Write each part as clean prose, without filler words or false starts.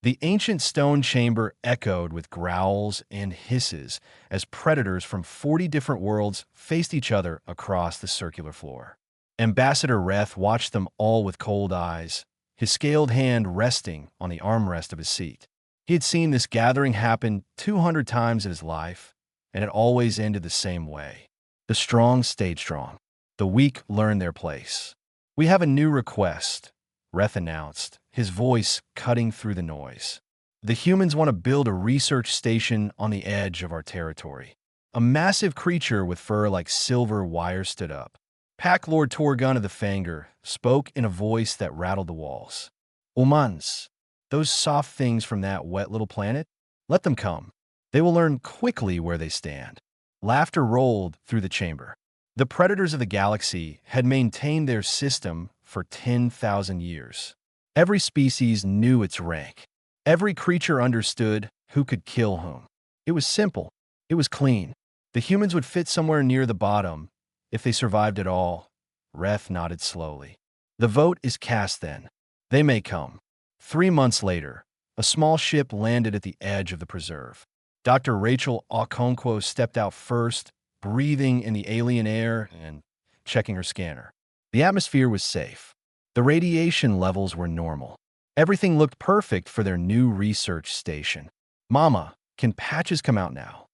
The ancient stone chamber echoed with growls and hisses as predators from 40 different worlds faced each other across the circular floor. Ambassador Reth watched them all with cold eyes, his scaled hand resting on the armrest of his seat. He had seen this gathering happen 200 times in his life, and it always ended the same way. The strong stayed strong. The weak learned their place. "We have a new request," Reth announced, his voice cutting through the noise. "The humans want to build a research station on the edge of our territory." A massive creature with fur like silver wire stood up. Pack Lord Torgun of the Fanger spoke in a voice that rattled the walls. "Humans, those soft things from that wet little planet? Let them come. They will learn quickly where they stand." Laughter rolled through the chamber. The predators of the galaxy had maintained their system for 10,000 years. Every species knew its rank. Every creature understood who could kill whom. It was simple. It was clean. The humans would fit somewhere near the bottom, if they survived at all. Reth nodded slowly. "The vote is cast then. They may come." 3 months later, a small ship landed at the edge of the preserve. Dr. Rachel Okonkwo stepped out first, breathing in the alien air and checking her scanner. The atmosphere was safe. The radiation levels were normal. Everything looked perfect for their new research station. "Mama, can Patches come out now?"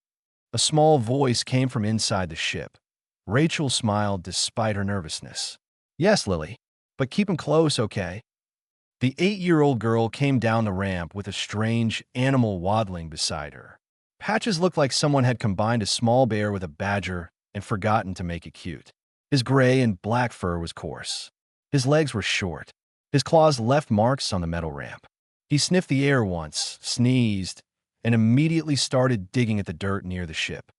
A small voice came from inside the ship. Rachel smiled despite her nervousness. "Yes, Lily, but keep him close, okay?" The 8-year-old girl came down the ramp with a strange animal waddling beside her. Patches looked like someone had combined a small bear with a badger and forgotten to make it cute. His gray and black fur was coarse. His legs were short. His claws left marks on the metal ramp. He sniffed the air once, sneezed, and immediately started digging at the dirt near the ship.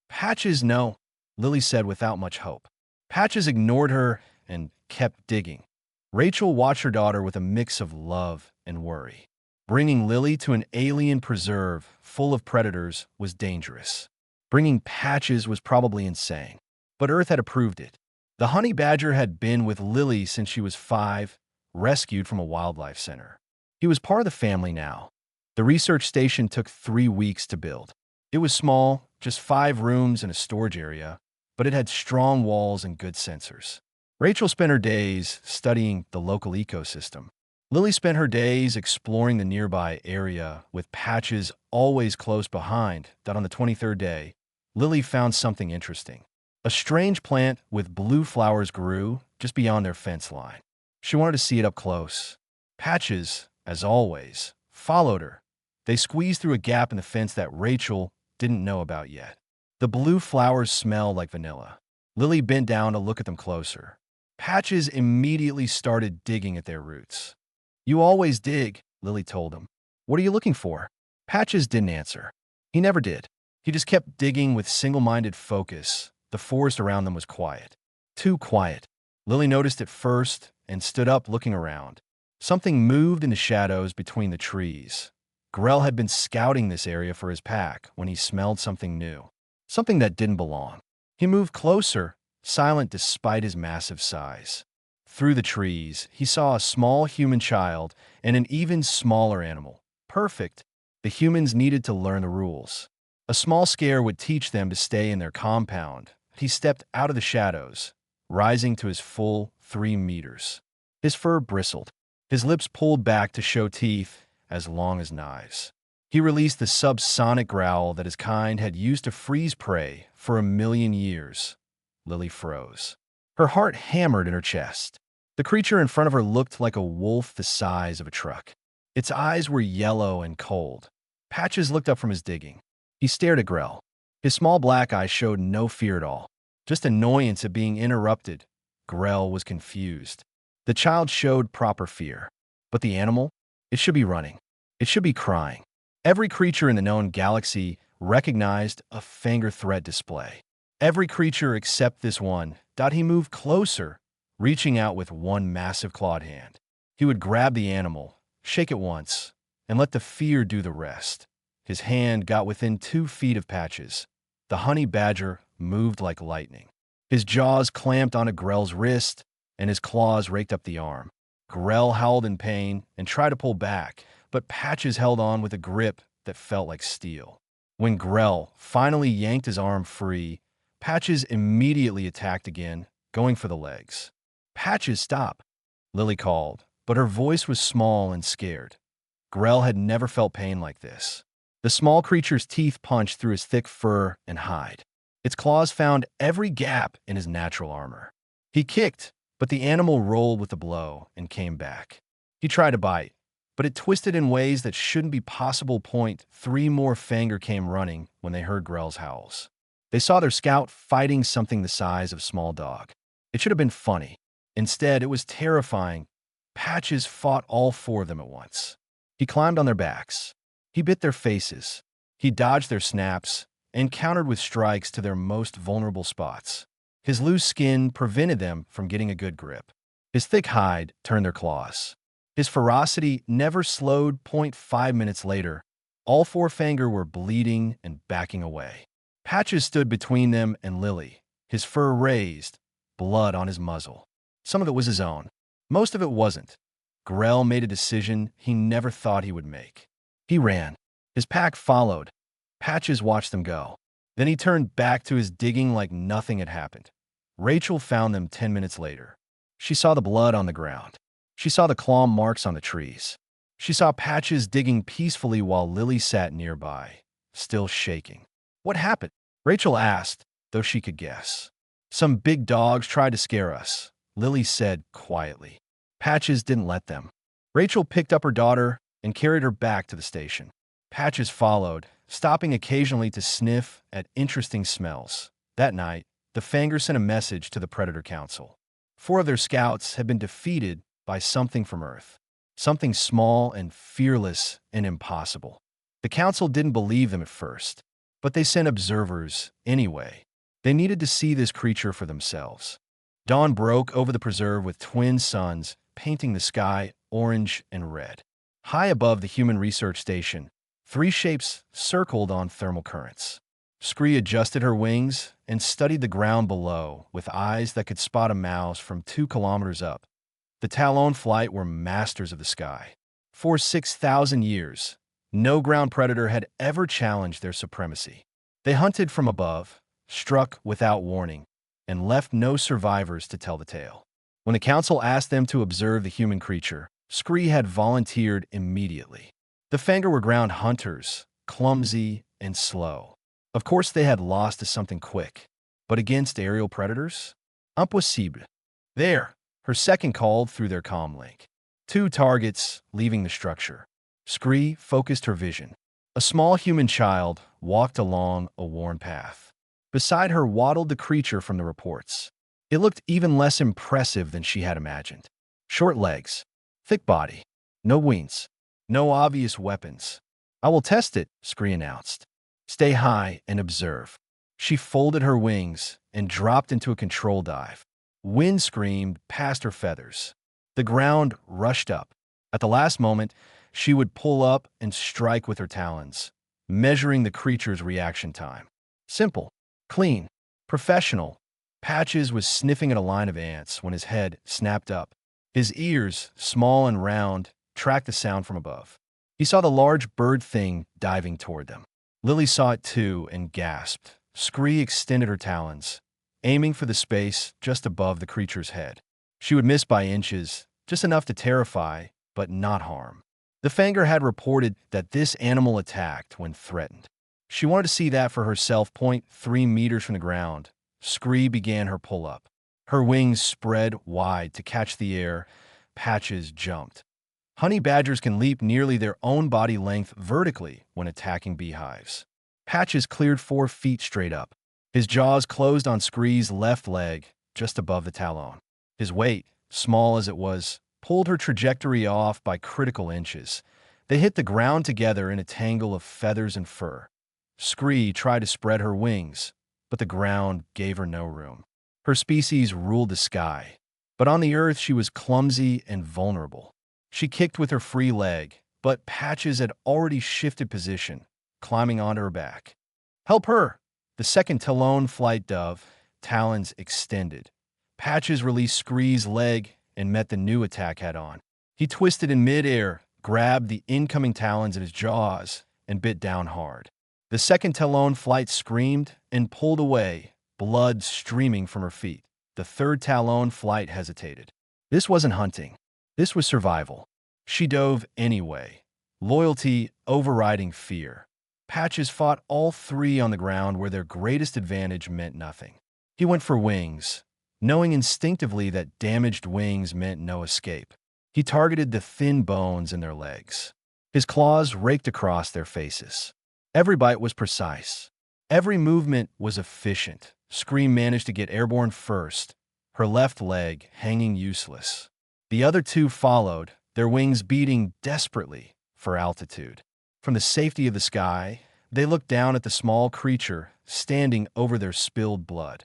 "Patches, no," Lily said without much hope. Patches ignored her and kept digging. Rachel watched her daughter with a mix of love and worry. Bringing Lily to an alien preserve full of predators was dangerous. Bringing Patches was probably insane, but Earth had approved it. The honey badger had been with Lily since she was 5, rescued from a wildlife center. He was part of the family now. The research station took 3 weeks to build. It was small, just 5 rooms and a storage area, but it had strong walls and good sensors. Rachel spent her days studying the local ecosystem. Lily spent her days exploring the nearby area, with Patches always close behind. That on the 23rd day, Lily found something interesting. A strange plant with blue flowers grew just beyond their fence line. She wanted to see it up close. Patches, as always, followed her. They squeezed through a gap in the fence that Rachel didn't know about yet. The blue flowers smelled like vanilla. Lily bent down to look at them closer. Patches immediately started digging at their roots. "You always dig," Lily told him. "What are you looking for?" Patches didn't answer. He never did. He just kept digging with single-minded focus. The forest around them was quiet. Too quiet. Lily noticed it first and stood up looking around. Something moved in the shadows between the trees. Grell had been scouting this area for his pack when he smelled something new. Something that didn't belong. He moved closer, silent despite his massive size. Through the trees, he saw a small human child and an even smaller animal. Perfect. The humans needed to learn the rules. A small scare would teach them to stay in their compound. He stepped out of the shadows, rising to his full 3 meters. His fur bristled. His lips pulled back to show teeth as long as knives. He released the subsonic growl that his kind had used to freeze prey for 1,000,000 years. Lily froze. Her heart hammered in her chest. The creature in front of her looked like a wolf the size of a truck. Its eyes were yellow and cold. Patches looked up from his digging. He stared at Grell. His small black eyes showed no fear at all, just annoyance at being interrupted. Grell was confused. The child showed proper fear. But the animal? It should be running. It should be crying. Every creature in the known galaxy recognized a Fanger threat display. Every creature except this one. He moved closer, reaching out with one massive clawed hand. He would grab the animal, shake it once, and let the fear do the rest. His hand got within 2 feet of Patches. The honey badger moved like lightning. His jaws clamped onto Grell's wrist, and his claws raked up the arm. Grell howled in pain and tried to pull back, but Patches held on with a grip that felt like steel. When Grell finally yanked his arm free, Patches immediately attacked again, going for the legs. "Patches, stop!" Lily called, but her voice was small and scared. Grell had never felt pain like this. The small creature's teeth punched through his thick fur and hide. Its claws found every gap in his natural armor. He kicked, but the animal rolled with the blow and came back. He tried to bite, but it twisted in ways that shouldn't be possible. Three more Fanger came running when they heard Grell's howls. They saw their scout fighting something the size of a small dog. It should have been funny. Instead, it was terrifying. Patches fought all four of them at once. He climbed on their backs. He bit their faces. He dodged their snaps and countered with strikes to their most vulnerable spots. His loose skin prevented them from getting a good grip. His thick hide turned their claws. His ferocity never slowed. 5 minutes later, all four Fanger were bleeding and backing away. Patches stood between them and Lily, his fur raised, blood on his muzzle. Some of it was his own. Most of it wasn't. Grell made a decision he never thought he would make. He ran. His pack followed. Patches watched them go. Then he turned back to his digging like nothing had happened. Rachel found them 10 minutes later. She saw the blood on the ground. She saw the claw marks on the trees. She saw Patches digging peacefully while Lily sat nearby, still shaking. "What happened?" Rachel asked, though she could guess. "Some big dogs tried to scare us," Lily said quietly. Patches didn't let them. Rachel picked up her daughter and carried her back to the station. Patches followed, stopping occasionally to sniff at interesting smells. That night, the Fangers sent a message to the Predator Council. 4 of their scouts had been defeated by something from Earth. Something small and fearless and impossible. The Council didn't believe them at first, but they sent observers anyway. They needed to see this creature for themselves. Dawn broke over the preserve with twin suns painting the sky orange and red. High above the human research station, 3 shapes circled on thermal currents. Scree adjusted her wings and studied the ground below with eyes that could spot a mouse from 2 kilometers up. The Talon flight were masters of the sky. For 6,000 years, no ground predator had ever challenged their supremacy. They hunted from above, struck without warning, and left no survivors to tell the tale. When the council asked them to observe the human creature, Scree had volunteered immediately. The Fanger were ground hunters, clumsy and slow. Of course, they had lost to something quick, but against aerial predators? Impossible. There, her second called through their comm link. 2 targets leaving the structure. Scree focused her vision. A small human child walked along a worn path. Beside her waddled the creature from the reports. It looked even less impressive than she had imagined. Short legs, thick body, no wings, no obvious weapons. "I will test it," Scree announced. "Stay high and observe." She folded her wings and dropped into a control dive. Wind screamed past her feathers. The ground rushed up. At the last moment, she would pull up and strike with her talons, measuring the creature's reaction time. Simple, clean, professional. Patches was sniffing at a line of ants when his head snapped up. His ears, small and round, tracked the sound from above. He saw the large bird thing diving toward them. Lily saw it too and gasped. Scree extended her talons, aiming for the space just above the creature's head. She would miss by inches, just enough to terrify, but not harm. The Fanger had reported that this animal attacked when threatened. She wanted to see that for herself. 3 meters from the ground, Scree began her pull-up. Her wings spread wide to catch the air. Patches jumped. Honey badgers can leap nearly their own body length vertically when attacking beehives. Patches cleared 4 feet straight up. His jaws closed on Scree's left leg, just above the talon. His weight, small as it was, pulled her trajectory off by critical inches. They hit the ground together in a tangle of feathers and fur. Scree tried to spread her wings, but the ground gave her no room. Her species ruled the sky, but on the earth she was clumsy and vulnerable. She kicked with her free leg, but Patches had already shifted position, climbing onto her back. "Help her!" The second Talon flight dove, talons extended. Patches released Scree's leg and met the new attack head-on. He twisted in midair, grabbed the incoming talons in his jaws and bit down hard. The second Talon flight screamed and pulled away, blood streaming from her feet. The third Talon flight hesitated. This wasn't hunting. This was survival. She dove anyway, loyalty overriding fear. Patches fought all three on the ground where their greatest advantage meant nothing. He went for wings, knowing instinctively that damaged wings meant no escape. He targeted the thin bones in their legs. His claws raked across their faces. Every bite was precise. Every movement was efficient. Scream managed to get airborne first, her left leg hanging useless. The other two followed, their wings beating desperately for altitude. From the safety of the sky, they looked down at the small creature standing over their spilled blood.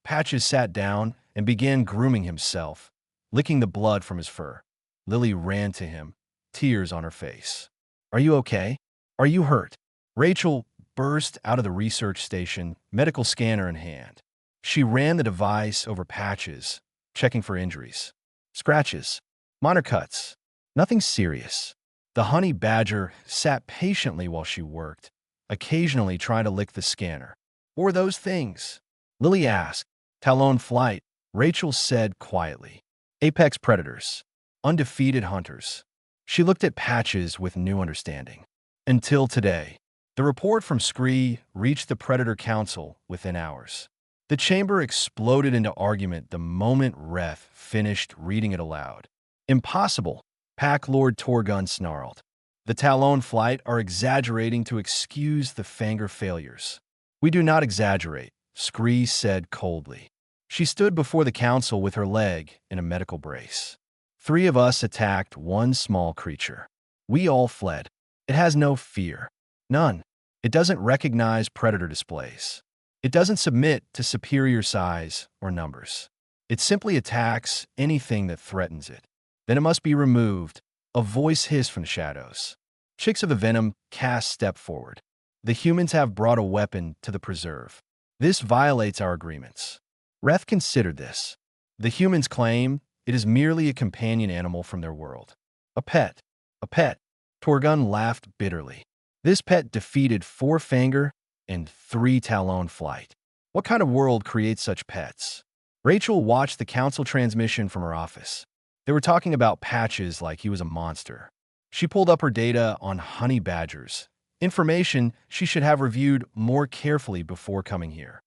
Patches sat down and began grooming himself, licking the blood from his fur. Lily ran to him, tears on her face. "Are you okay? Are you hurt?" Rachel burst out of the research station, medical scanner in hand. She ran the device over Patches, checking for injuries. Scratches, minor cuts, nothing serious. The honey badger sat patiently while she worked, occasionally trying to lick the scanner. "What were those things?" Lily asked. "Talon flight," Rachel said quietly. "Apex predators. Undefeated hunters." She looked at Patches with new understanding. Until today. The report from Scree reached the Predator Council within hours. The chamber exploded into argument the moment Reth finished reading it aloud. "Impossible," Pack Lord Torgun snarled. "The Talon flight are exaggerating to excuse the Fanger failures." "We do not exaggerate," Scree said coldly. She stood before the council with her leg in a medical brace. "Three of us attacked one small creature. We all fled. It has no fear. None. It doesn't recognize predator displays. It doesn't submit to superior size or numbers. It simply attacks anything that threatens it. Then it must be removed." A voice hissed from the shadows. Chicks of the Venom cast step forward. "The humans have brought a weapon to the preserve. This violates our agreements." Reth considered this. The humans claim it is merely a companion animal from their world. A pet. A pet. Torgun laughed bitterly. This pet defeated 4 Fanger and 3 Talon flight. What kind of world creates such pets? Rachel watched the council transmission from her office. They were talking about Patches like he was a monster. She pulled up her data on honey badgers, information she should have reviewed more carefully before coming here.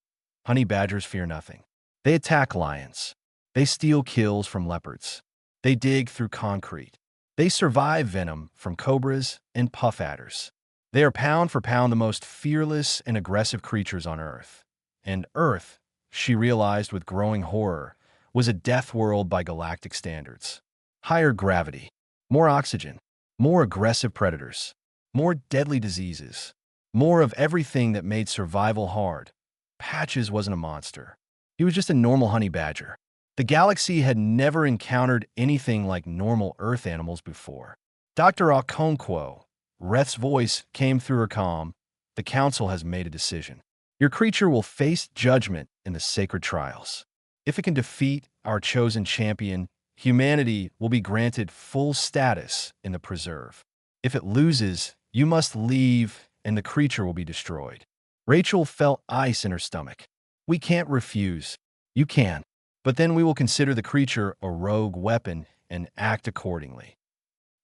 Honey badgers fear nothing. They attack lions. They steal kills from leopards. They dig through concrete. They survive venom from cobras and puff adders. They are pound for pound the most fearless and aggressive creatures on Earth. And Earth, she realized with growing horror, was a death world by galactic standards. Higher gravity, more oxygen, more aggressive predators, more deadly diseases, more of everything that made survival hard. Patches wasn't a monster. He was just a normal honey badger. The galaxy had never encountered anything like normal Earth animals before. "Dr. Okonkwo," Reth's voice came through her comm. "The council has made a decision. Your creature will face judgment in the sacred trials. If it can defeat our chosen champion, humanity will be granted full status in the preserve. If it loses, you must leave and the creature will be destroyed." Rachel felt ice in her stomach. "We can't refuse." "You can. But then we will consider the creature a rogue weapon and act accordingly."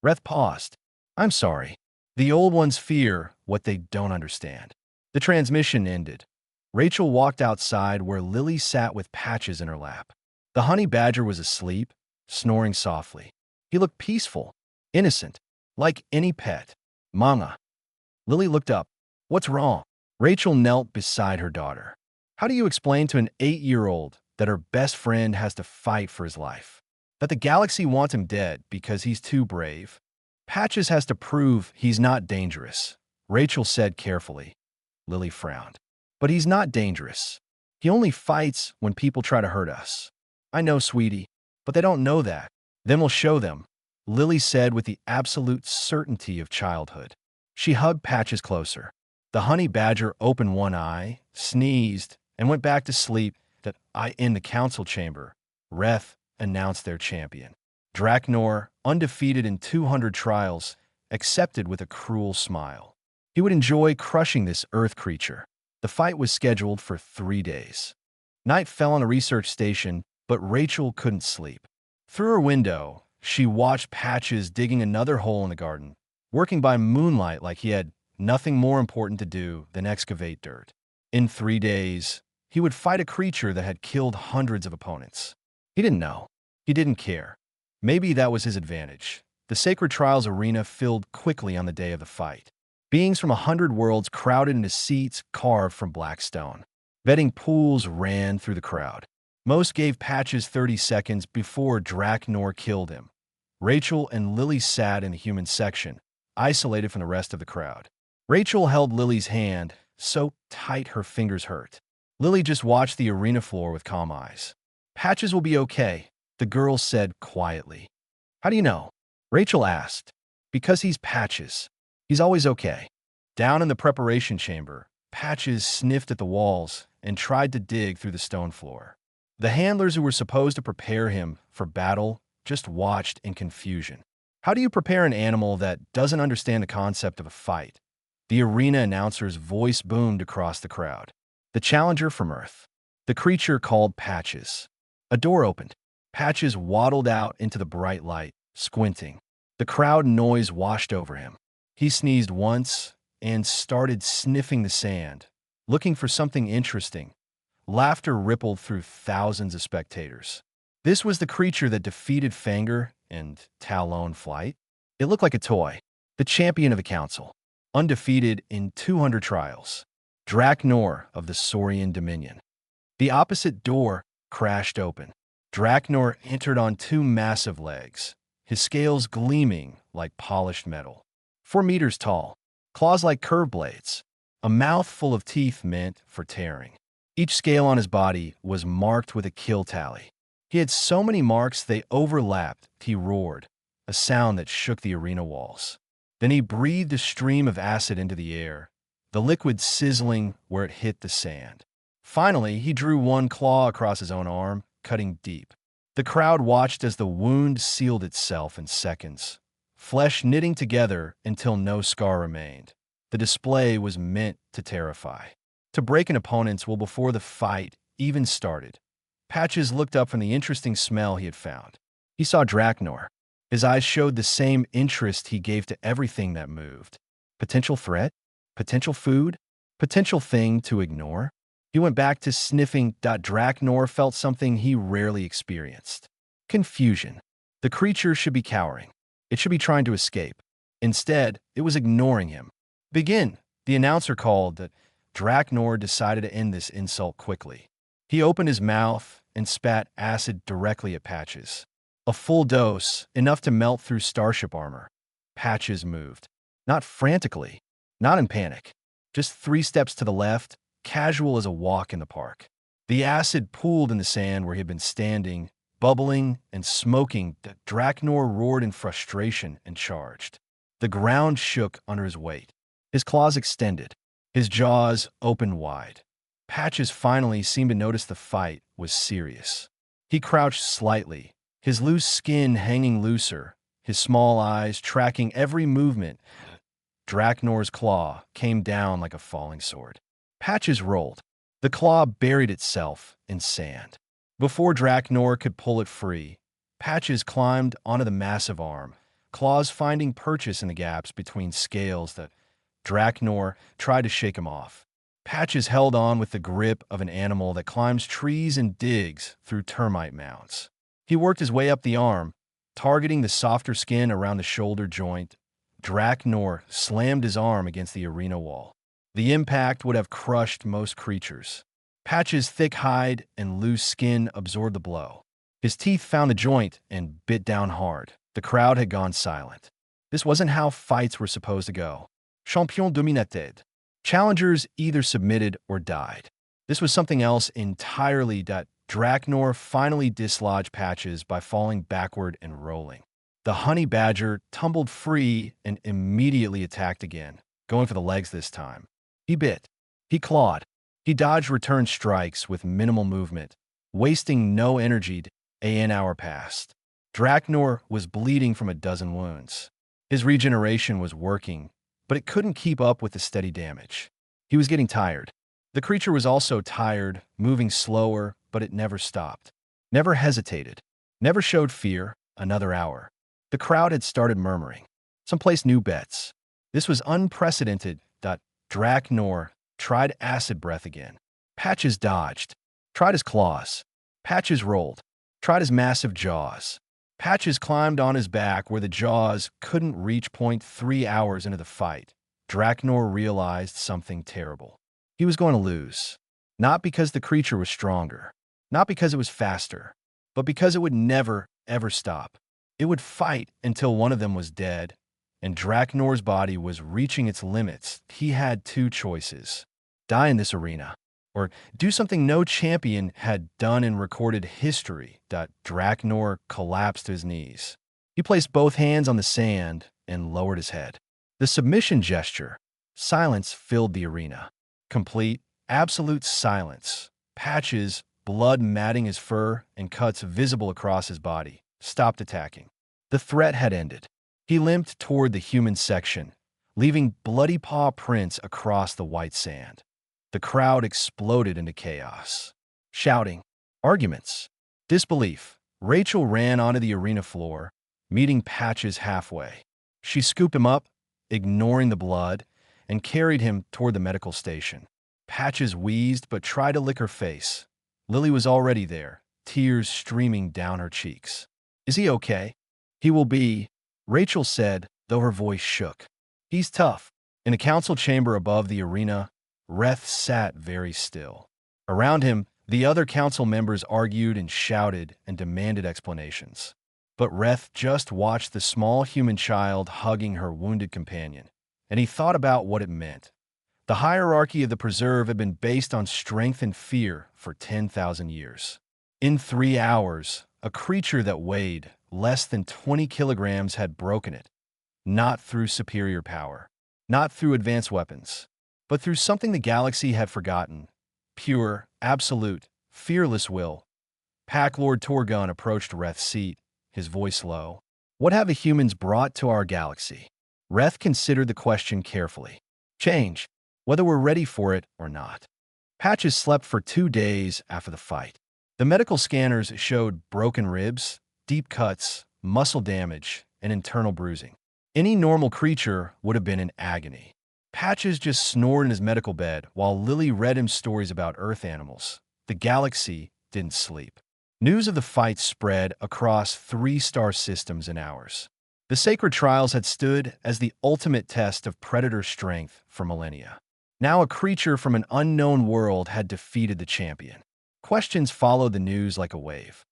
Reth paused. "I'm sorry. The old ones fear what they don't understand." The transmission ended. Rachel walked outside where Lily sat with Patches in her lap. The honey badger was asleep, snoring softly. He looked peaceful, innocent, like any pet. "Mama." Lily looked up. "What's wrong?" Rachel knelt beside her daughter. "How do you explain to an 8-year-old that her best friend has to fight for his life? That the galaxy wants him dead because he's too brave? Patches has to prove he's not dangerous," Rachel said carefully. Lily frowned. "But he's not dangerous. He only fights when people try to hurt us." "I know, sweetie, but they don't know that." "Then we'll show them," Lily said with the absolute certainty of childhood. She hugged Patches closer. The honey badger opened one eye, sneezed, and went back to sleep. In the council chamber, Reth announced their champion. Draknor, undefeated in 200 trials, accepted with a cruel smile. He would enjoy crushing this earth creature. The fight was scheduled for 3 days. Night fell on a research station, but Rachel couldn't sleep. Through her window, she watched Patches digging another hole in the garden, working by moonlight like he had nothing more important to do than excavate dirt. In 3 days, he would fight a creature that had killed hundreds of opponents. He didn't know. He didn't care. Maybe that was his advantage. The Sacred Trials arena filled quickly on the day of the fight. Beings from 100 worlds crowded into seats carved from black stone. Betting pools ran through the crowd. Most gave Patches 30 seconds before Draknor killed him. Rachel and Lily sat in the human section, isolated from the rest of the crowd. Rachel held Lily's hand so tight her fingers hurt. Lily just watched the arena floor with calm eyes. "Patches will be okay," the girl said quietly. "How do you know?" Rachel asked. "Because he's Patches. He's always okay." Down in the preparation chamber, Patches sniffed at the walls and tried to dig through the stone floor. The handlers who were supposed to prepare him for battle just watched in confusion. How do you prepare an animal that doesn't understand the concept of a fight? The arena announcer's voice boomed across the crowd. "The challenger from Earth." The creature called Patches. A door opened. Patches waddled out into the bright light, squinting. The crowd noise washed over him. He sneezed once and started sniffing the sand, looking for something interesting. Laughter rippled through thousands of spectators. This was the creature that defeated Fanger and Talon Flight. It looked like a toy. The champion of the council, undefeated in 200 trials. Draknor of the Saurian Dominion. The opposite door crashed open. Draknor entered on 2 massive legs, his scales gleaming like polished metal. 4 meters tall, claws like curved blades, a mouth full of teeth meant for tearing. Each scale on his body was marked with a kill tally. He had so many marks they overlapped. He roared, a sound that shook the arena walls. Then he breathed a stream of acid into the air, the liquid sizzling where it hit the sand. Finally, he drew 1 claw across his own arm, cutting deep. The crowd watched as the wound sealed itself in seconds, flesh knitting together until no scar remained. The display was meant to terrify, to break an opponent's will before the fight even started. Patches looked up from the interesting smell he had found. He saw Draknor. His eyes showed the same interest he gave to everything that moved. Potential threat? Potential food? Potential thing to ignore? He went back to sniffing. Draknor felt something he rarely experienced. Confusion. The creature should be cowering. It should be trying to escape. Instead, it was ignoring him. "Begin," the announcer called. That Draknor decided to end this insult quickly. He opened his mouth and spat acid directly at Patches. A full dose, enough to melt through starship armor. Patches moved. Not frantically, not in panic. Just 3 steps to the left, casual as a walk in the park. The acid pooled in the sand where he had been standing, bubbling and smoking. Draknor roared in frustration and charged. The ground shook under his weight. His claws extended. His jaws opened wide. Patches finally seemed to notice the fight was serious. He crouched slightly, his loose skin hanging looser, his small eyes tracking every movement. Draknor's claw came down like a falling sword. Patches rolled. The claw buried itself in sand. Before Draknor could pull it free, Patches climbed onto the massive arm, claws finding purchase in the gaps between scales. That Draknor tried to shake him off. Patches held on with the grip of an animal that climbs trees and digs through termite mounds. He worked his way up the arm, targeting the softer skin around the shoulder joint. Draknor slammed his arm against the arena wall. The impact would have crushed most creatures. Patches' thick hide and loose skin absorbed the blow. His teeth found the joint and bit down hard. The crowd had gone silent. This wasn't how fights were supposed to go. Champion dominated. Challengers either submitted or died. This was something else entirely. Draknor finally dislodged Patches by falling backward and rolling. The honey badger tumbled free and immediately attacked again, going for the legs this time. He bit. He clawed. He dodged return strikes with minimal movement, wasting no energy. An hour passed. Draknor was bleeding from a dozen wounds. His regeneration was working, but it couldn't keep up with the steady damage. He was getting tired. The creature was also tired, moving slower, but it never stopped. Never hesitated. Never showed fear. Another hour. The crowd had started murmuring. Some placed new bets. This was unprecedented. Draknor tried acid breath again. Patches dodged. Tried his claws. Patches rolled. Tried his massive jaws. Patches climbed on his back where the jaws couldn't reach. 3 hours into the fight, Draknor realized something terrible. He was going to lose. Not because the creature was stronger. Not because it was faster. But because it would never, ever stop. It would fight until one of them was dead, and Draknor's body was reaching its limits. He had two choices: die in this arena, or do something no champion had done in recorded history. Draknor collapsed to his knees. He placed both hands on the sand and lowered his head. The submission gesture. Silence filled the arena. Complete, absolute silence. Patches, blood matting his fur and cuts visible across his body, stopped attacking. The threat had ended. He limped toward the human section, leaving bloody paw prints across the white sand. The crowd exploded into chaos. Shouting, arguments, disbelief. Rachel ran onto the arena floor, meeting Patches halfway. She scooped him up, ignoring the blood, and carried him toward the medical station. Patches wheezed but tried to lick her face. Lily was already there, tears streaming down her cheeks. "Is he okay?" "He will be," Rachel said, though her voice shook. "He's tough." In a council chamber above the arena, Reth sat very still. Around him, the other council members argued and shouted and demanded explanations. But Reth just watched the small human child hugging her wounded companion, and he thought about what it meant. The hierarchy of the Preserve had been based on strength and fear for 10,000 years. In 3 hours, a creature that weighed less than 20 kilograms had broken it, not through superior power, not through advanced weapons, but through something the galaxy had forgotten: pure, absolute, fearless will. Pack Lord Torgun approached Reth's seat, his voice low. "What have the humans brought to our galaxy?" Reth considered the question carefully. "Change, whether we're ready for it or not." Patches slept for 2 days after the fight. The medical scanners showed broken ribs, deep cuts, muscle damage, and internal bruising. Any normal creature would have been in agony. Patches just snored in his medical bed while Lily read him stories about Earth animals. The galaxy didn't sleep. News of the fight spread across 3 star systems in hours. The sacred trials had stood as the ultimate test of predator strength for millennia. Now a creature from an unknown world had defeated the champion. Questions followed the news like a wave.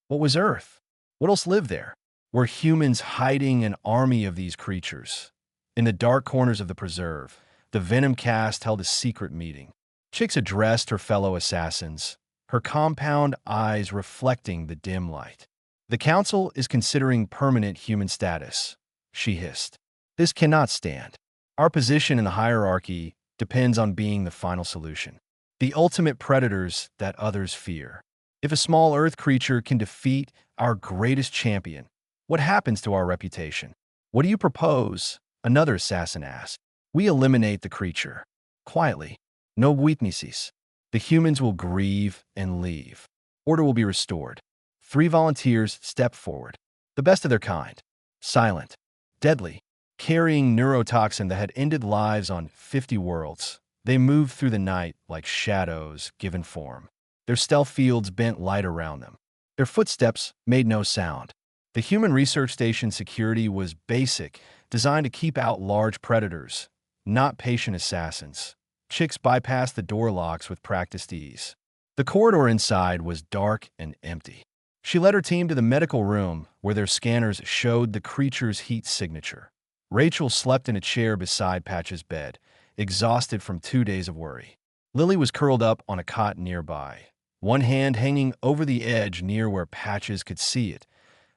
What was Earth? What else lived there? Were humans hiding an army of these creatures? In the dark corners of the Preserve, the Venom cast held a secret meeting. Chix addressed her fellow assassins, her compound eyes reflecting the dim light. "The Council is considering permanent human status," she hissed. "This cannot stand. Our position in the hierarchy depends on being the final solution. The ultimate predators that others fear. If a small Earth creature can defeat our greatest champion, what happens to our reputation?" "What do you propose?" another assassin asked. "We eliminate the creature. Quietly. No weaknesses. The humans will grieve and leave. Order will be restored." 3 volunteers stepped forward. The best of their kind. Silent. Deadly. Carrying neurotoxin that had ended lives on 50 worlds. They moved through the night like shadows given form. Their stealth fields bent light around them. Their footsteps made no sound. The human research station security was basic, designed to keep out large predators, not patient assassins. Chix bypassed the door locks with practiced ease. The corridor inside was dark and empty. She led her team to the medical room where their scanners showed the creature's heat signature. Rachel slept in a chair beside Patch's bed, exhausted from 2 days of worry. Lily was curled up on a cot nearby, one hand hanging over the edge near where Patches could see it.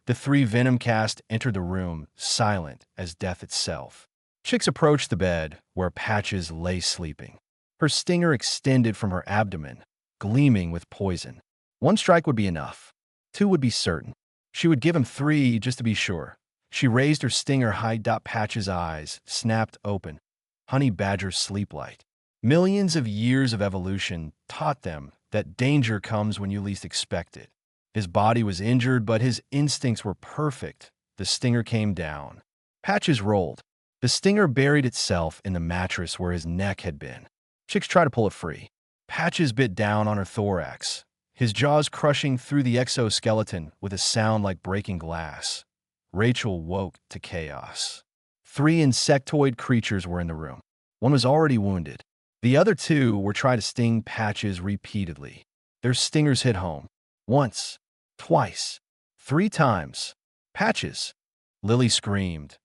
The 3 Venom cast entered the room, silent as death itself. Chix approached the bed where Patches lay sleeping. Her stinger extended from her abdomen, gleaming with poison. 1 strike would be enough. 2 would be certain. She would give him 3 just to be sure. She raised her stinger high. Patch's eyes snapped open. Honey badgers sleep light. Millions of years of evolution taught them that danger comes when you least expect it. His body was injured, but his instincts were perfect. The stinger came down. Patches rolled. The stinger buried itself in the mattress where his neck had been. Chicks tried to pull it free. Patches bit down on her thorax, his jaws crushing through the exoskeleton with a sound like breaking glass. Rachel woke to chaos. 3 insectoid creatures were in the room. One was already wounded. The other 2 were trying to sting Patches repeatedly. Their stingers hit home. Once, twice, 3 times. Patches! Lily screamed.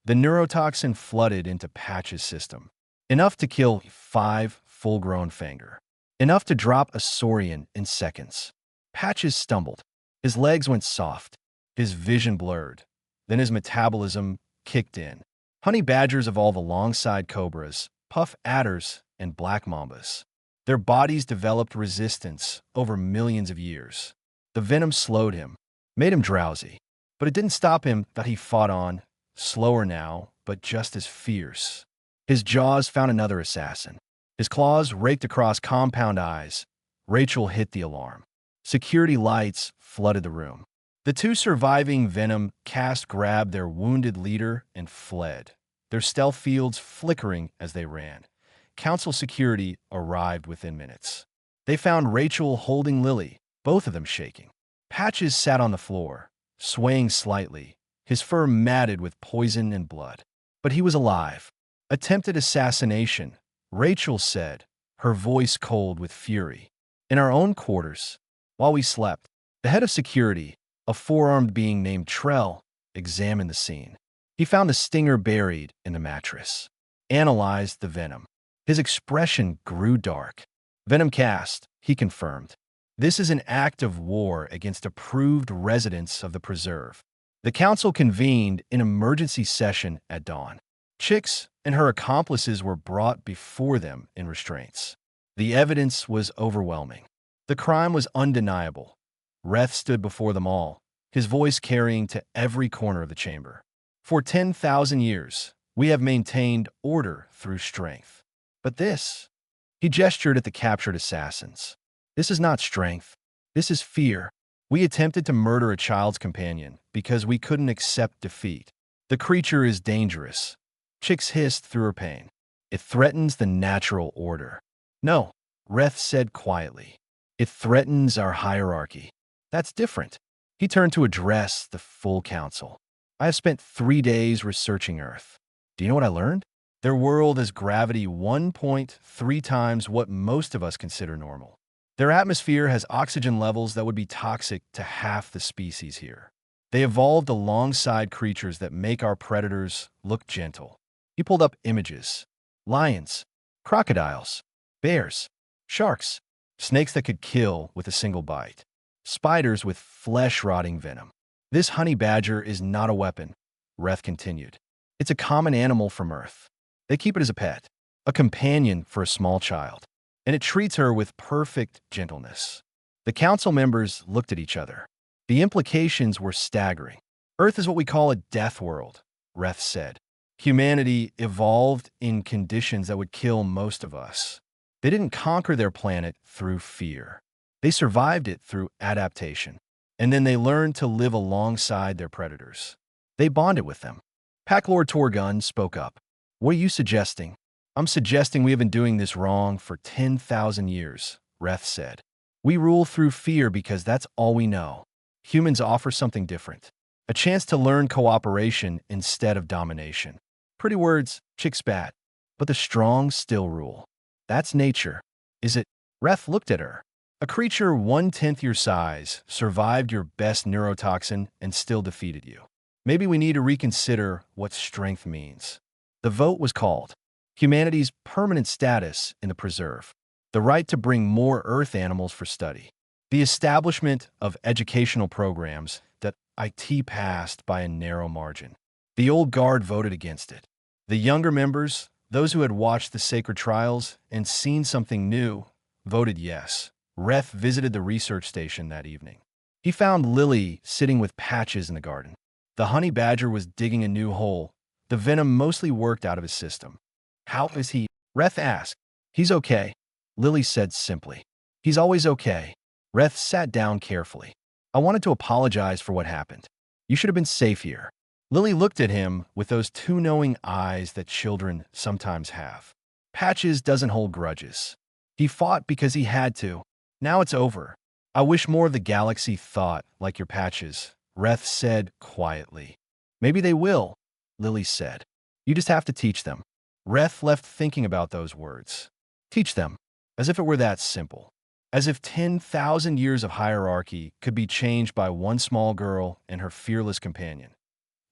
The neurotoxin flooded into Patch's system. Enough to kill 5 full-grown Fanger. Enough to drop a Saurian in seconds. Patches stumbled. His legs went soft. His vision blurred. Then his metabolism kicked in. Honey badgers evolved alongside cobras, puff adders, and black mambas. Their bodies developed resistance over millions of years. The venom slowed him, made him drowsy. But it didn't stop him. That he fought on, slower now, but just as fierce. His jaws found another assassin. His claws raked across compound eyes. Rachel hit the alarm. Security lights flooded the room. The 2 surviving venom cast grabbed their wounded leader and fled, their stealth fields flickering as they ran. Council security arrived within minutes. They found Rachel holding Lily, both of them shaking. Patches sat on the floor, swaying slightly, his fur matted with poison and blood. But he was alive. Attempted assassination, Rachel said, her voice cold with fury. In our own quarters, while we slept, the head of security, a 4-armed being named Trell, examined the scene. He found the stinger buried in the mattress. Analyzed the venom. His expression grew dark. Venom cast, he confirmed. This is an act of war against approved residents of the preserve. The council convened an emergency session at dawn. Chix and her accomplices were brought before them in restraints. The evidence was overwhelming. The crime was undeniable. Reth stood before them all, his voice carrying to every corner of the chamber. For 10,000 years, we have maintained order through strength. But this, he gestured at the captured assassins. This is not strength. This is fear. We attempted to murder a child's companion because we couldn't accept defeat. The creature is dangerous. Chix hissed through her pain. It threatens the natural order. No, Reth said quietly. It threatens our hierarchy. That's different. He turned to address the full council. I have spent 3 days researching Earth. Do you know what I learned? Their world has gravity 1.3 times what most of us consider normal. Their atmosphere has oxygen levels that would be toxic to half the species here. They evolved alongside creatures that make our predators look gentle. He pulled up images. Lions, crocodiles, bears, sharks, snakes that could kill with a single bite, spiders with flesh-rotting venom. This honey badger is not a weapon, Reth continued. It's a common animal from Earth. They keep it as a pet, a companion for a small child, and it treats her with perfect gentleness. The council members looked at each other. The implications were staggering. Earth is what we call a death world, Reth said. Humanity evolved in conditions that would kill most of us. They didn't conquer their planet through fear. They survived it through adaptation. And then they learned to live alongside their predators. They bonded with them. Pack Lord Torgun spoke up. What are you suggesting? I'm suggesting we have been doing this wrong for 10,000 years, Reth said. We rule through fear because that's all we know. Humans offer something different. A chance to learn cooperation instead of domination. Pretty words, Chix spat. But the strong still rule. That's nature. Is it? Reth looked at her. A creature 1/10 your size survived your best neurotoxin and still defeated you. Maybe we need to reconsider what strength means. The vote was called. Humanity's permanent status in the preserve. The right to bring more Earth animals for study. The establishment of educational programs that IT passed by a narrow margin. The old guard voted against it. The younger members, those who had watched the sacred trials and seen something new, voted yes. Reth visited the research station that evening. He found Lily sitting with Patches in the garden. The honey badger was digging a new hole. The venom mostly worked out of his system. How is he? Reth asked. He's okay, Lily said simply. He's always okay. Reth sat down carefully. I wanted to apologize for what happened. You should have been safe here. Lily looked at him with those two knowing eyes that children sometimes have. Patches doesn't hold grudges. He fought because he had to. Now it's over. I wish more of the galaxy thought like your Patches, Reth said quietly. Maybe they will, Lily said. You just have to teach them. Reth left thinking about those words. Teach them, as if it were that simple. As if 10,000 years of hierarchy could be changed by one small girl and her fearless companion.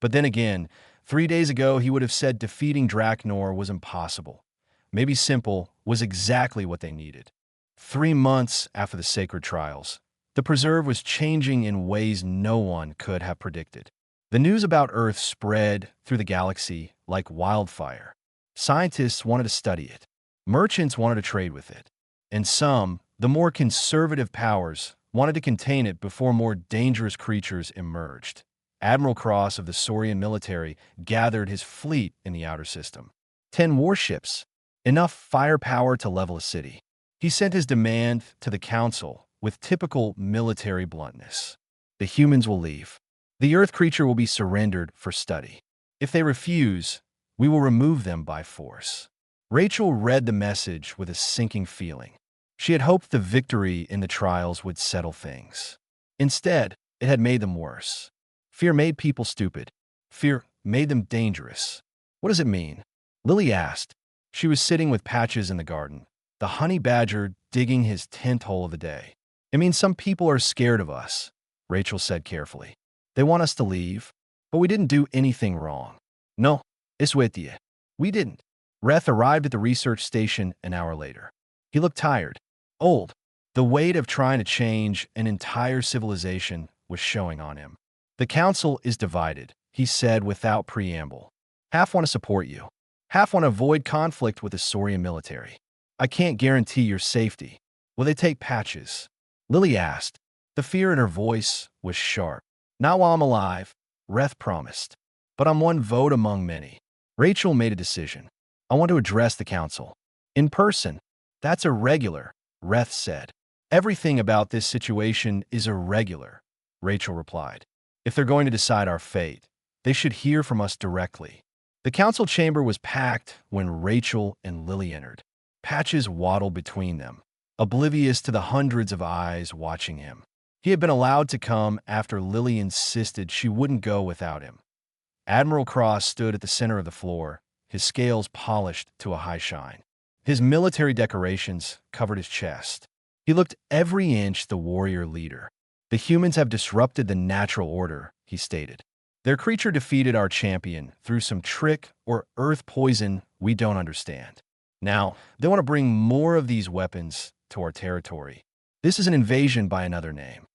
But then again, 3 days ago he would have said defeating Draknor was impossible. Maybe simple was exactly what they needed. 3 months after the sacred trials, the preserve was changing in ways no one could have predicted. The news about Earth spread through the galaxy like wildfire. Scientists wanted to study it. Merchants wanted to trade with it. And some, the more conservative powers, wanted to contain it before more dangerous creatures emerged. Admiral Cross of the Saurian military gathered his fleet in the outer system. 10 warships, enough firepower to level a city. He sent his demand to the Council with typical military bluntness. The humans will leave. The Earth creature will be surrendered for study. If they refuse, we will remove them by force. Rachel read the message with a sinking feeling. She had hoped the victory in the trials would settle things. Instead, it had made them worse. Fear made people stupid. Fear made them dangerous. What does it mean? Lily asked. She was sitting with Patches in the garden, the honey badger digging his 10th hole of the day. It means some people are scared of us, Rachel said carefully. They want us to leave, but we didn't do anything wrong. No, es with you. We didn't. Reth arrived at the research station an hour later. He looked tired, old. The weight of trying to change an entire civilization was showing on him. The council is divided, he said without preamble. Half want to support you. Half want to avoid conflict with the Saurian military. I can't guarantee your safety. Will they take Patches? Lily asked. The fear in her voice was sharp. Not while I'm alive, Reth promised. But I'm one vote among many. Rachel made a decision. I want to address the council. In person. That's irregular, Reth said. Everything about this situation is irregular, Rachel replied. If they're going to decide our fate, they should hear from us directly. The council chamber was packed when Rachel and Lily entered. Patches waddled between them, oblivious to the hundreds of eyes watching him. He had been allowed to come after Lily insisted she wouldn't go without him. Admiral Cross stood at the center of the floor, his scales polished to a high shine. His military decorations covered his chest. He looked every inch the warrior leader. The humans have disrupted the natural order, he stated. Their creature defeated our champion through some trick or earth poison we don't understand. Now, they want to bring more of these weapons to our territory. This is an invasion by another name.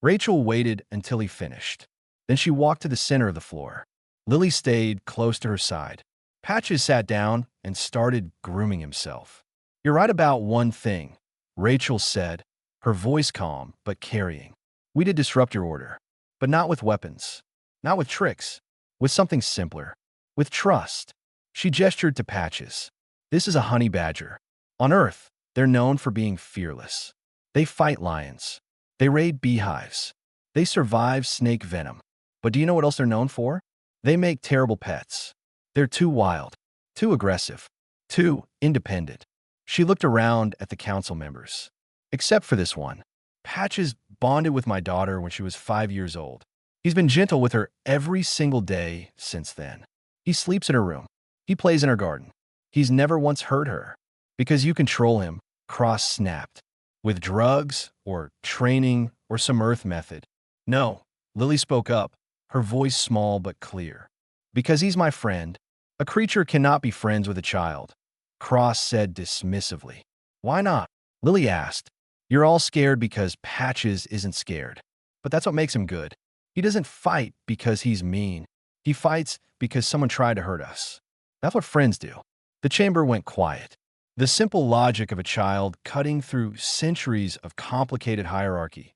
Rachel waited until he finished. Then she walked to the center of the floor. Lily stayed close to her side. Patches sat down and started grooming himself. You're right about one thing, Rachel said, her voice calm but carrying. We did disrupt your order, but not with weapons, not with tricks, with something simpler, with trust. She gestured to Patches. This is a honey badger. On Earth, they're known for being fearless. They fight lions. They raid beehives. They survive snake venom. But do you know what else they're known for? They make terrible pets. They're too wild, too aggressive, too independent. She looked around at the council members. Except for this one. Patches bonded with my daughter when she was 5 years old. He's been gentle with her every single day since then. He sleeps in her room. He plays in her garden. He's never once hurt her. Because you control him, Cross snapped. With drugs, or training, or some earth method. No, Lily spoke up, her voice small but clear. Because he's my friend. A creature cannot be friends with a child, Cross said dismissively. Why not? Lily asked. You're all scared because Patches isn't scared. But that's what makes him good. He doesn't fight because he's mean. He fights because someone tried to hurt us. That's what friends do. The chamber went quiet. The simple logic of a child cutting through centuries of complicated hierarchy.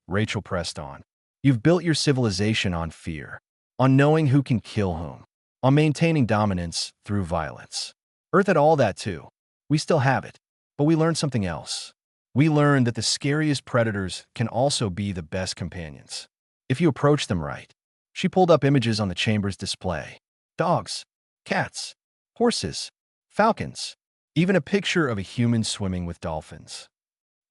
Rachel pressed on. You've built your civilization on fear. on knowing who can kill whom, on maintaining dominance through violence. Earth had all that too. We still have it. But we learned something else. We learned that the scariest predators can also be the best companions, if you approach them right. She pulled up images on the chamber's display. Dogs, cats, horses, falcons, even a picture of a human swimming with dolphins.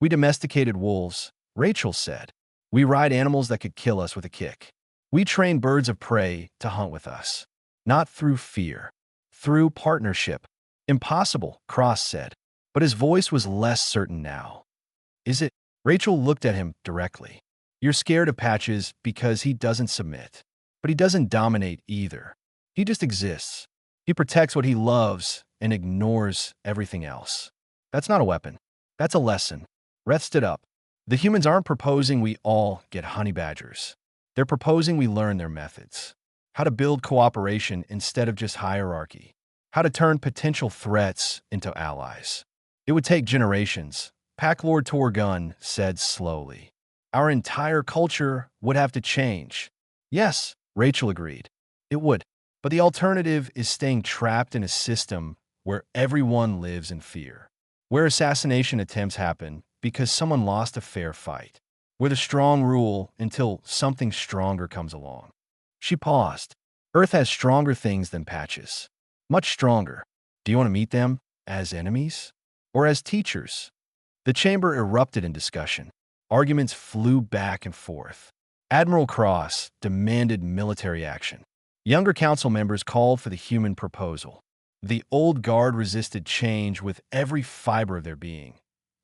We domesticated wolves, Rachel said. We ride animals that could kill us with a kick. We train birds of prey to hunt with us. Not through fear, through partnership. Impossible, Cross said. But his voice was less certain now. Is it? Rachel looked at him directly. You're scared of Patches because he doesn't submit. But he doesn't dominate either. He just exists. He protects what he loves and ignores everything else. That's not a weapon. That's a lesson. Reth stood up. The humans aren't proposing we all get honey badgers. They're proposing we learn their methods. How to build cooperation instead of just hierarchy. How to turn potential threats into allies. It would take generations, Pack Lord Torgun said slowly. Our entire culture would have to change. Yes, Rachel agreed. It would. But the alternative is staying trapped in a system where everyone lives in fear. Where assassination attempts happen because someone lost a fair fight. Where the strong rule until something stronger comes along. She paused. Earth has stronger things than Patches. Much stronger. Do you want to meet them as enemies? Or as teachers? The chamber erupted in discussion. Arguments flew back and forth. Admiral Cross demanded military action. Younger council members called for the human proposal. The old guard resisted change with every fiber of their being.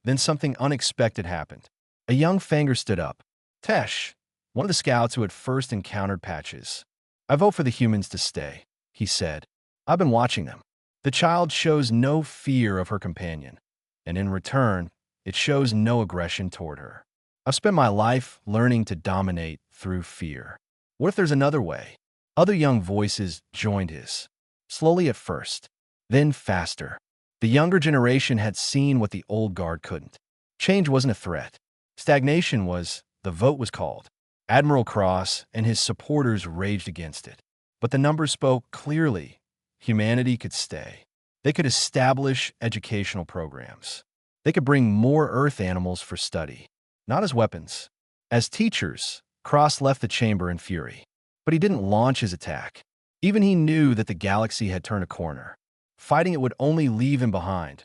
Then something unexpected happened. A young Fanger stood up. Tesh, one of the scouts who had first encountered Patches. I vote for the humans to stay, he said. I've been watching them. The child shows no fear of her companion, and in return, it shows no aggression toward her. I've spent my life learning to dominate through fear. What if there's another way? Other young voices joined his. Slowly at first, then faster. The younger generation had seen what the old guard couldn't. Change wasn't a threat. Stagnation was. The vote was called. Admiral Cross and his supporters raged against it. But the numbers spoke clearly. Humanity could stay. They could establish educational programs. They could bring more Earth animals for study. Not as weapons. As teachers, Cross left the chamber in fury. But he didn't launch his attack. Even he knew that the galaxy had turned a corner. Fighting it would only leave him behind.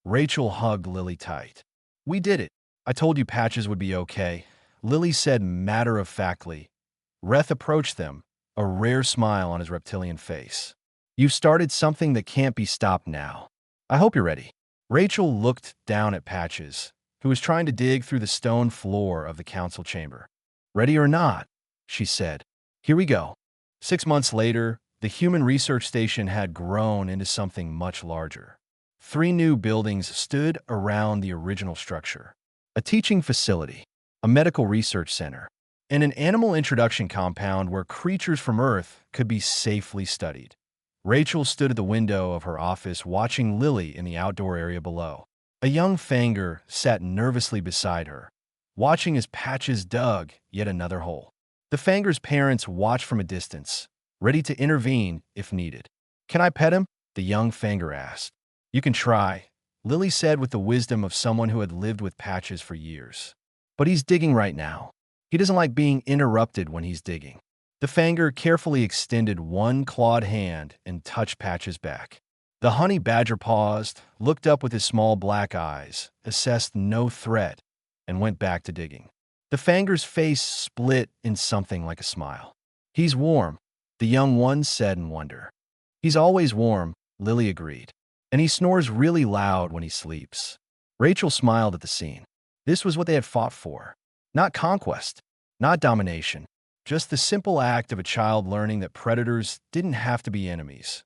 Rachel hugged Lily tight. We did it. I told you Patches would be okay, Lily said matter-of-factly. Reth approached them, a rare smile on his reptilian face. You've started something that can't be stopped now. I hope you're ready. Rachel looked down at Patches, who was trying to dig through the stone floor of the council chamber. Ready or not, she said. Here we go. 6 months later, the human research station had grown into something much larger. 3 new buildings stood around the original structure. A teaching facility, a medical research center, and an animal introduction compound where creatures from Earth could be safely studied. Rachel stood at the window of her office watching Lily in the outdoor area below. A young Fanger sat nervously beside her, watching as Patches dug yet another hole. The Fanger's parents watched from a distance, ready to intervene if needed. Can I pet him? The young Fanger asked. You can try, Lily said with the wisdom of someone who had lived with Patches for years. But he's digging right now. He doesn't like being interrupted when he's digging. The Fanger carefully extended one clawed hand and touched Patches' back. The honey badger paused, looked up with his small black eyes, assessed no threat, and went back to digging. The Fanger's face split in something like a smile. He's warm, the young one said in wonder. He's always warm, Lily agreed. And he snores really loud when he sleeps. Rachel smiled at the scene. This was what they had fought for. Not conquest, not domination, just the simple act of a child learning that predators didn't have to be enemies.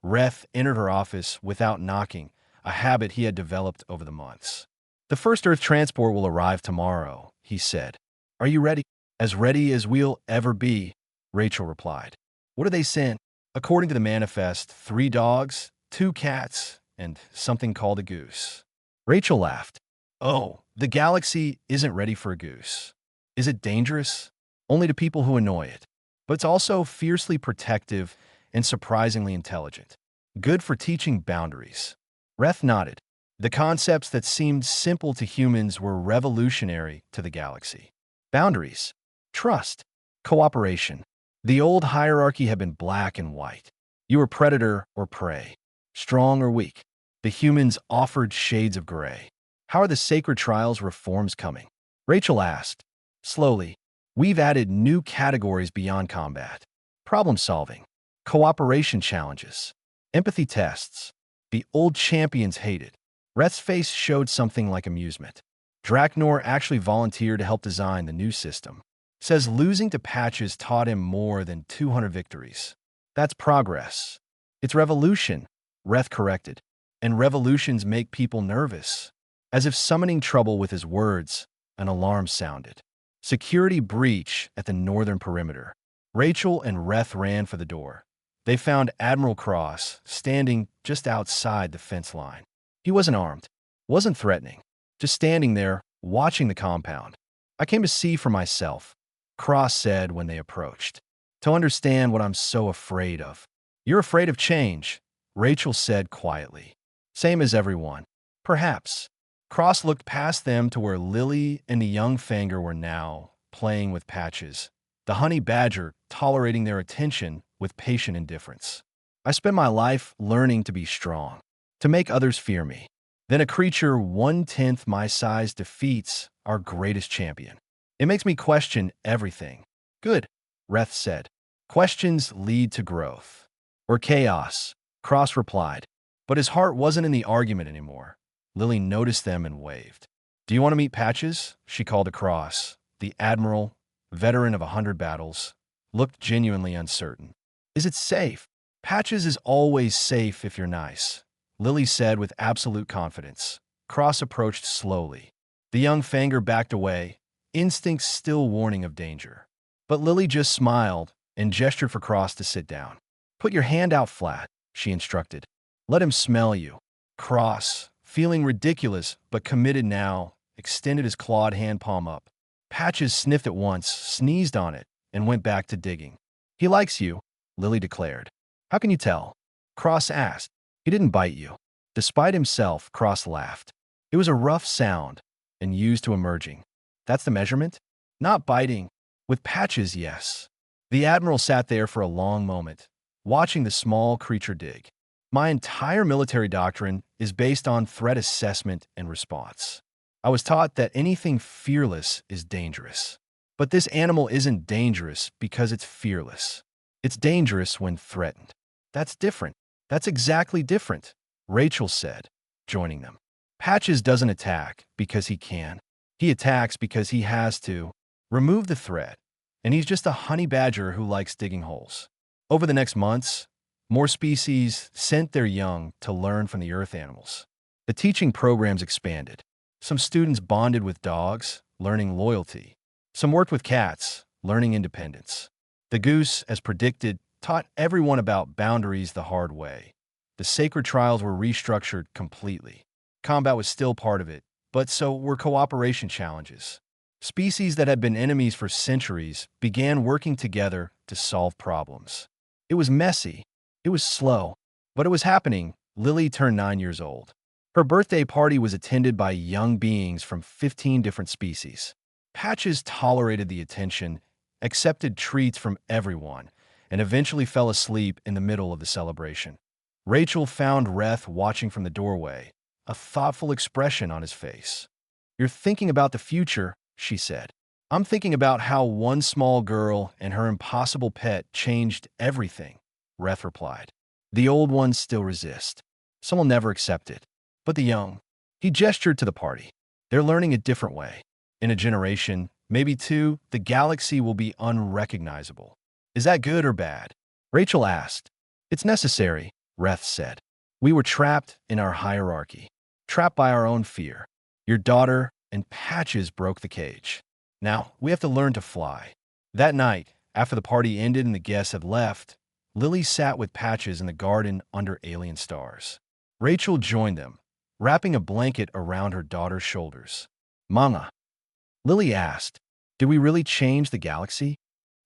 Reth entered her office without knocking, a habit he had developed over the months. The first Earth transport will arrive tomorrow, he said. Are you ready? As ready as we'll ever be, Rachel replied. What do they send? According to the manifest, 3 dogs, 2 cats, and something called a goose. Rachel laughed. Oh, the galaxy isn't ready for a goose. Is it dangerous? Only to people who annoy it. but it's also fiercely protective and surprisingly intelligent. Good for teaching boundaries. Reth nodded. The concepts that seemed simple to humans were revolutionary to the galaxy. Boundaries, trust, cooperation. The old hierarchy had been black and white. You were predator or prey, strong or weak. The humans offered shades of gray. How are the sacred trials reforms coming? Rachel asked. Slowly, we've added new categories beyond combat. Problem solving, cooperation challenges, empathy tests. The old champions hated. Reth's face showed something like amusement. Draknor actually volunteered to help design the new system. Says losing to Patches taught him more than 200 victories. That's progress. It's revolution, Reth corrected. And revolutions make people nervous. As if summoning trouble with his words, an alarm sounded. Security breach at the northern perimeter. Rachel and Reth ran for the door. They found Admiral Cross standing just outside the fence line. He wasn't armed, wasn't threatening, just standing there, watching the compound. I came to see for myself, Cross said when they approached, to understand what I'm so afraid of. You're afraid of change, Rachel said quietly. Same as everyone. Perhaps. Cross looked past them to where Lily and the young Fanger were now, playing with Patches, the honey badger tolerating their attention with patient indifference. I spent my life learning to be strong, to make others fear me. Then a creature 1/10 my size defeats our greatest champion. It makes me question everything. Good, Reth said. Questions lead to growth. Or chaos, Cross replied. But his heart wasn't in the argument anymore. Lily noticed them and waved. Do you want to meet Patches? She called across. The Admiral, veteran of 100 battles, looked genuinely uncertain. Is it safe? Patches is always safe if you're nice, Lily said with absolute confidence. Cross approached slowly. The young Fanger backed away, instincts still warning of danger. But Lily just smiled and gestured for Cross to sit down. Put your hand out flat, she instructed. Let him smell you. Cross, feeling ridiculous but committed now, extended his clawed hand palm up. Patches sniffed it once, sneezed on it, and went back to digging. He likes you, Lily declared. How can you tell? Cross asked. He didn't bite you. Despite himself, Cross laughed. It was a rough sound, and used to emerging. That's the measurement? Not biting. With Patches, yes. The Admiral sat there for a long moment, watching the small creature dig. My entire military doctrine is based on threat assessment and response. I was taught that anything fearless is dangerous. But this animal isn't dangerous because it's fearless. It's dangerous when threatened. That's different. That's exactly different, Rachel said, joining them. Patches doesn't attack because he can. He attacks because he has to. Remove the threat, and he's just a honey badger who likes digging holes. Over the next months, more species sent their young to learn from the Earth animals. The teaching programs expanded. Some students bonded with dogs, learning loyalty. Some worked with cats, learning independence. The goose, as predicted, taught everyone about boundaries the hard way. The sacred trials were restructured completely. Combat was still part of it, but so were cooperation challenges. Species that had been enemies for centuries began working together to solve problems. It was messy. It was slow, but it was happening. Lily turned 9 years old. Her birthday party was attended by young beings from 15 different species. Patches tolerated the attention, accepted treats from everyone, and eventually fell asleep in the middle of the celebration. Rachel found Reth watching from the doorway, a thoughtful expression on his face. You're thinking about the future, she said. I'm thinking about how one small girl and her impossible pet changed everything, Reth replied. The old ones still resist. Some will never accept it. But the young, he gestured to the party. They're learning a different way. In a generation, maybe two, the galaxy will be unrecognizable. Is that good or bad? Rachel asked. It's necessary, Reth said. We were trapped in our hierarchy, trapped by our own fear. Your daughter and Patches broke the cage. Now, we have to learn to fly. That night, after the party ended and the guests had left, Lily sat with Patches in the garden under alien stars. Rachel joined them, wrapping a blanket around her daughter's shoulders. Mama, Lily asked, did we really change the galaxy?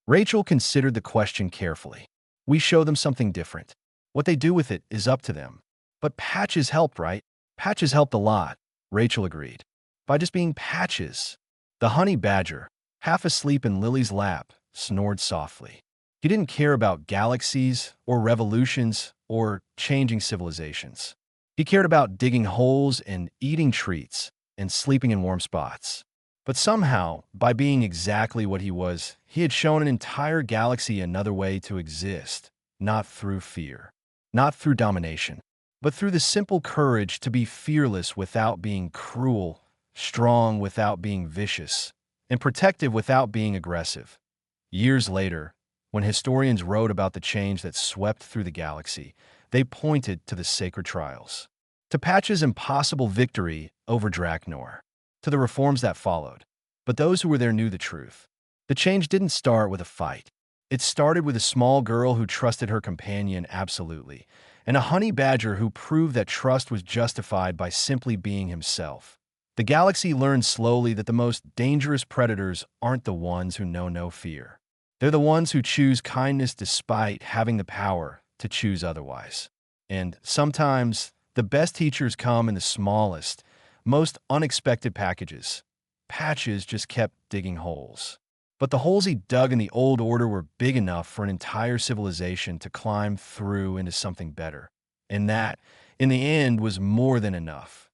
Rachel considered the question carefully. We show them something different. What they do with it is up to them. But patches helped, right? Patches helped a lot, Rachel agreed. By just being patches. The honey badger, half asleep in Lily's lap, snored softly. He didn't care about galaxies or revolutions or changing civilizations. He cared about digging holes and eating treats and sleeping in warm spots. But somehow, by being exactly what he was, he had shown an entire galaxy another way to exist, not through fear, not through domination, but through the simple courage to be fearless without being cruel, strong without being vicious, and protective without being aggressive. Years later, when historians wrote about the change that swept through the galaxy, they pointed to the sacred trials, to Patch's impossible victory over Draknor, to the reforms that followed. But those who were there knew the truth. The change didn't start with a fight. It started with a small girl who trusted her companion absolutely, and a honey badger who proved that trust was justified by simply being himself. The galaxy learned slowly that the most dangerous predators aren't the ones who know no fear. They're the ones who choose kindness despite having the power to choose otherwise. And sometimes, the best teachers come in the smallest, most unexpected packages. Patches just kept digging holes. But the holes he dug in the old order were big enough for an entire civilization to climb through into something better. And that, in the end, was more than enough.